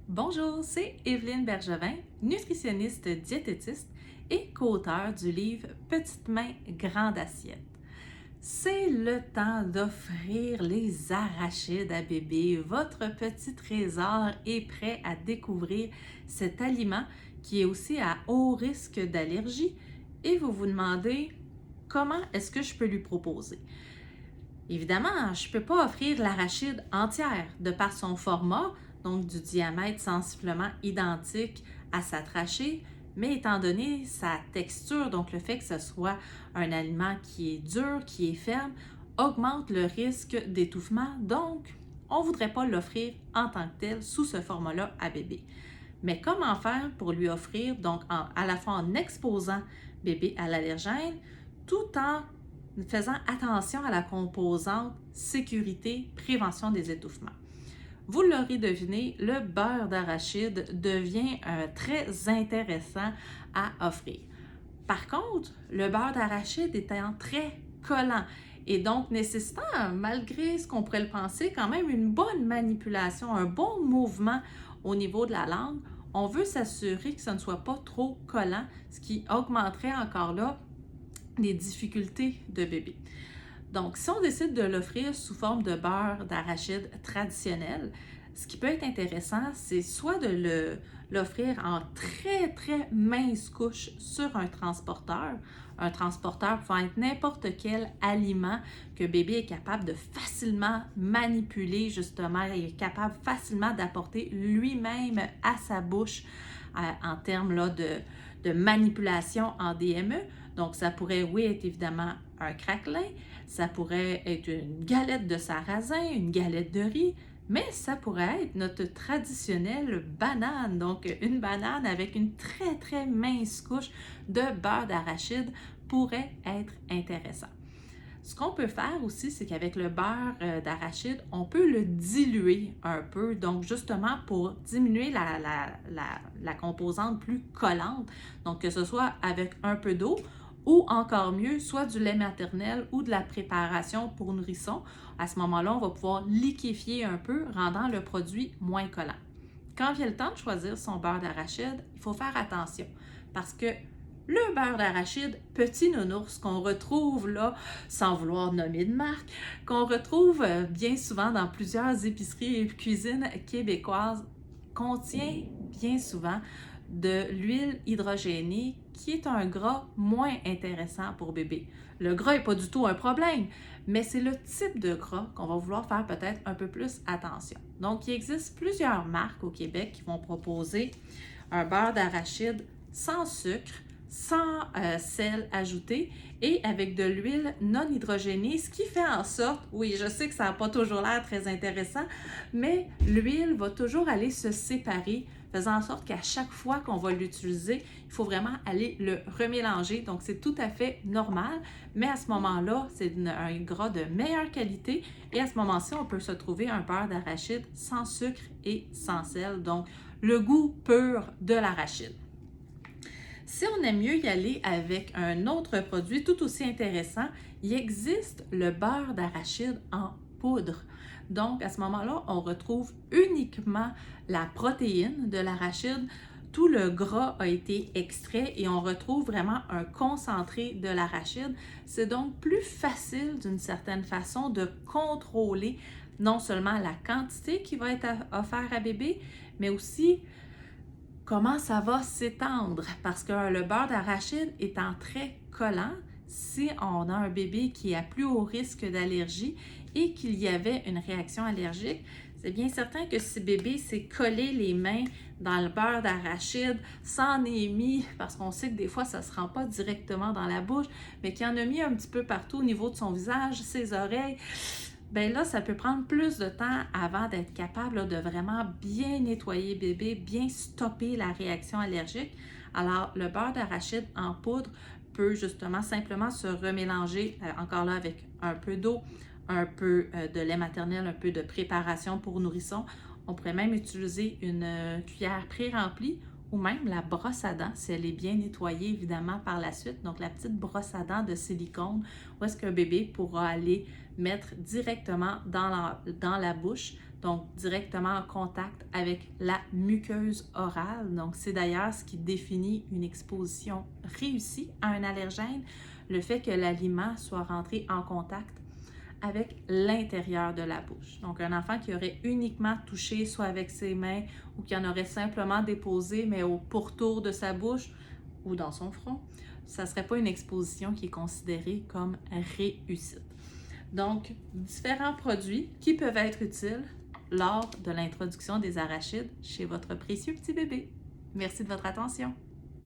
Bonjour, c'est Evelyne Bergevin, nutritionniste diététiste et co-auteure du livre Petite main, grande assiette. C'est le temps d'offrir les arachides à bébé. Votre petit trésor est prêt à découvrir cet aliment qui est aussi à haut risque d'allergie et vous vous demandez comment est-ce que je peux lui proposer. Évidemment, je ne peux pas offrir l'arachide entière de par son format, donc du diamètre sensiblement identique à sa trachée, mais étant donné sa texture, donc le fait que ce soit un aliment qui est dur, qui est ferme, augmente le risque d'étouffement, donc on ne voudrait pas l'offrir en tant que tel sous ce format-là à bébé. Mais comment faire pour lui offrir, donc à la fois en exposant bébé à l'allergène, tout en faisant attention à la composante sécurité, prévention des étouffements. Vous l'aurez deviné, le beurre d'arachide devient très intéressant à offrir. Par contre, le beurre d'arachide étant très collant et donc nécessitant, malgré ce qu'on pourrait le penser, quand même une bonne manipulation, un bon mouvement au niveau de la langue, on veut s'assurer que ce ne soit pas trop collant, ce qui augmenterait encore là les difficultés de bébé. Donc, si on décide de l'offrir sous forme de beurre d'arachide traditionnel, ce qui peut être intéressant, c'est soit de l'offrir en très mince couche sur un transporteur. Un transporteur pouvant être n'importe quel aliment que bébé est capable de facilement manipuler, justement, il est capable facilement d'apporter lui-même à sa bouche en termes là, de manipulation en DME. Donc, ça pourrait, oui, être évidemment un craquelin, ça pourrait être une galette de sarrasin, une galette de riz, mais ça pourrait être notre traditionnelle banane. Donc, une banane avec une très mince couche de beurre d'arachide pourrait être intéressant. Ce qu'on peut faire aussi, c'est qu'avec le beurre d'arachide, on peut le diluer un peu, donc justement pour diminuer la composante plus collante, donc que ce soit avec un peu d'eau ou encore mieux, soit du lait maternel ou de la préparation pour nourrissons. À ce moment-là, on va pouvoir liquéfier un peu, rendant le produit moins collant. Quand vient le temps de choisir son beurre d'arachide, il faut faire attention parce que le beurre d'arachide petit nounours qu'on retrouve là, sans vouloir nommer de marque, qu'on retrouve bien souvent dans plusieurs épiceries et cuisines québécoises, contient bien souvent de l'huile hydrogénée qui est un gras moins intéressant pour bébé. Le gras n'est pas du tout un problème, mais c'est le type de gras qu'on va vouloir faire peut-être un peu plus attention. Donc, il existe plusieurs marques au Québec qui vont proposer un beurre d'arachide sans sucre, sans sel ajouté et avec de l'huile non hydrogénée, ce qui fait en sorte, oui, je sais que ça n'a pas toujours l'air très intéressant, mais l'huile va toujours aller se séparer, faisant en sorte qu'à chaque fois qu'on va l'utiliser, il faut vraiment aller le remélanger. Donc, c'est tout à fait normal, mais à ce moment-là, c'est un gras de meilleure qualité et à ce moment-ci, on peut se trouver un beurre d'arachide sans sucre et sans sel, donc le goût pur de l'arachide. Si on aime mieux y aller avec un autre produit tout aussi intéressant, il existe le beurre d'arachide en poudre. Donc, à ce moment-là, on retrouve uniquement la protéine de l'arachide. Tout le gras a été extrait et on retrouve vraiment un concentré de l'arachide. C'est donc plus facile d'une certaine façon de contrôler non seulement la quantité qui va être offerte à bébé, mais aussi comment ça va s'étendre parce que le beurre d'arachide étant très collant, si on a un bébé qui est à plus haut risque d'allergie et qu'il y avait une réaction allergique, c'est bien certain que si bébé s'est collé les mains dans le beurre d'arachide, s'en est mis, parce qu'on sait que des fois ça ne se rend pas directement dans la bouche, mais qu'il en a mis un petit peu partout au niveau de son visage, ses oreilles, bien là, ça peut prendre plus de temps avant d'être capable là, de vraiment bien nettoyer bébé, bien stopper la réaction allergique. Alors, le beurre d'arachide en poudre peut justement simplement se remélanger, encore là, avec un peu d'eau, un peu de lait maternel, un peu de préparation pour nourrissons. On pourrait même utiliser une cuillère pré-remplie ou même la brosse à dents, si elle est bien nettoyée évidemment par la suite. Donc, la petite brosse à dents de silicone où est-ce qu'un bébé pourra aller mettre directement dans la bouche donc directement en contact avec la muqueuse orale. Donc, c'est d'ailleurs ce qui définit une exposition réussie à un allergène, le fait que l'aliment soit rentré en contact avec l'intérieur de la bouche. Donc, un enfant qui aurait uniquement touché soit avec ses mains ou qui en aurait simplement déposé, mais au pourtour de sa bouche ou dans son front, ça ne serait pas une exposition qui est considérée comme réussite. Donc, différents produits qui peuvent être utiles lors de l'introduction des arachides chez votre précieux petit bébé. Merci de votre attention.